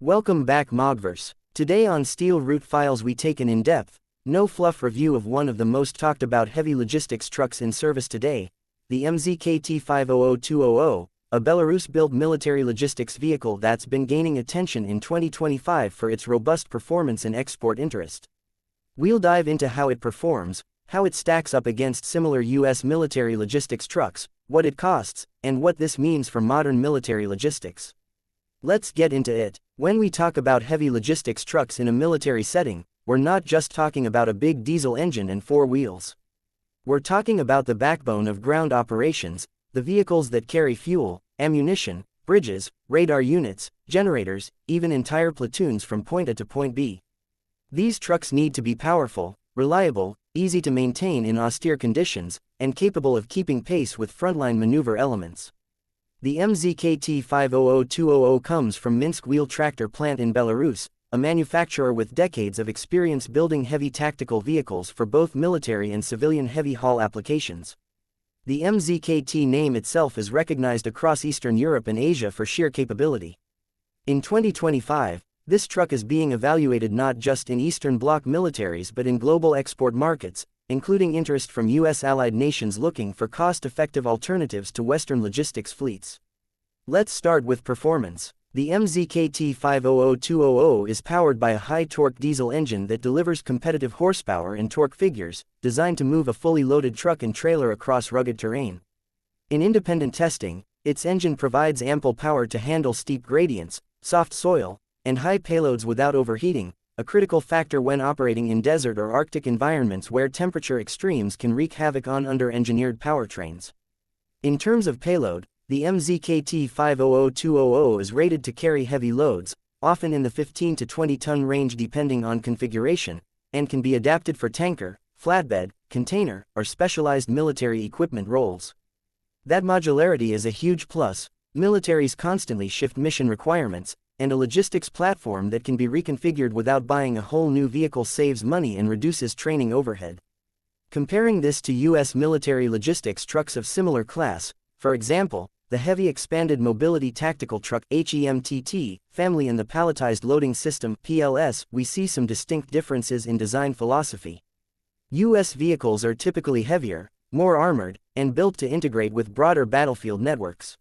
Welcome back Mogverse. Today on Steel Route Files we take an in-depth, no-fluff review of one of the most talked about heavy logistics trucks in service today, the MZKT 500200, a Belarus-built military logistics vehicle that's been gaining attention in 2025 for its robust performance and export interest. We'll dive into how it performs, how it stacks up against similar US military logistics trucks, what it costs, and what this means for modern military logistics. Let's get into it. When we talk about heavy logistics trucks in a military setting, we're not just talking about a big diesel engine and four wheels. We're talking about the backbone of ground operations, the vehicles that carry fuel, ammunition, bridges, radar units, generators, even entire platoons from point A to point B. These trucks need to be powerful, reliable, easy to maintain in austere conditions, and capable of keeping pace with frontline maneuver elements. The MZKT 500200 comes from Minsk Wheel Tractor Plant in Belarus, a manufacturer with decades of experience building heavy tactical vehicles for both military and civilian heavy-haul applications. The MZKT name itself is recognized across Eastern Europe and Asia for sheer capability. In 2025, this truck is being evaluated not just in Eastern Bloc militaries but in global export markets, including interest from U.S. allied nations looking for cost-effective alternatives to Western logistics fleets. Let's start with performance. The MZKT 500200 is powered by a high-torque diesel engine that delivers competitive horsepower and torque figures, designed to move a fully loaded truck and trailer across rugged terrain. In independent testing, its engine provides ample power to handle steep gradients, soft soil, and high payloads without overheating, a critical factor when operating in desert or Arctic environments where temperature extremes can wreak havoc on under-engineered powertrains. In terms of payload, the MZKT 500200 is rated to carry heavy loads, often in the 15 to 20-ton range depending on configuration, and can be adapted for tanker, flatbed, container, or specialized military equipment roles. That modularity is a huge plus. Militaries constantly shift mission requirements, and a logistics platform that can be reconfigured without buying a whole new vehicle saves money and reduces training overhead. Comparing this to US military logistics trucks of similar class, for example, the Heavy Expanded Mobility Tactical Truck (HEMTT) family and the Palletized Loading System (PLS), we see some distinct differences in design philosophy. US vehicles are typically heavier, more armored, and built to integrate with broader battlefield networks.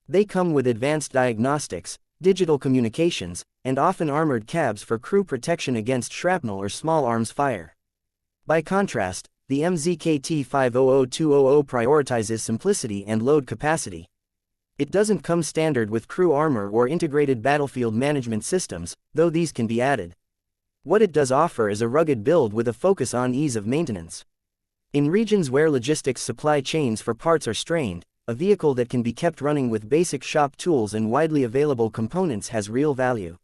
They come with advanced diagnostics, digital communications, and often armored cabs for crew protection against shrapnel or small arms fire. By contrast, the MZKT 500200 prioritizes simplicity and load capacity. It doesn't come standard with crew armor or integrated battlefield management systems, though these can be added. What it does offer is a rugged build with a focus on ease of maintenance. In regions where logistics supply chains for parts are strained, a vehicle that can be kept running with basic shop tools and widely available components has real value.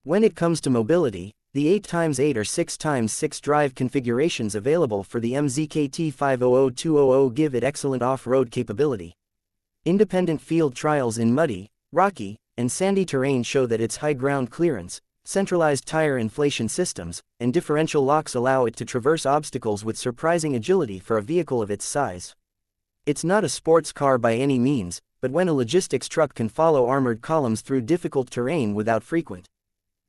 When it comes to mobility, the 8x8 or 6x6 drive configurations available for the MZKT 500200 give it excellent off-road capability. Independent field trials in muddy, rocky, and sandy terrain show that its high ground clearance, centralized tire inflation systems, and differential locks allow it to traverse obstacles with surprising agility for a vehicle of its size. It's not a sports car by any means, but when a logistics truck can follow armored columns through difficult terrain without frequent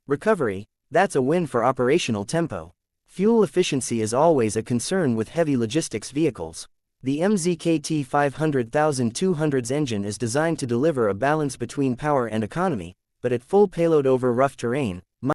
recovery, that's a win for operational tempo. Fuel efficiency is always a concern with heavy logistics vehicles. The MZKT 500200's engine is designed to deliver a balance between power and economy, but at full payload over rough terrain,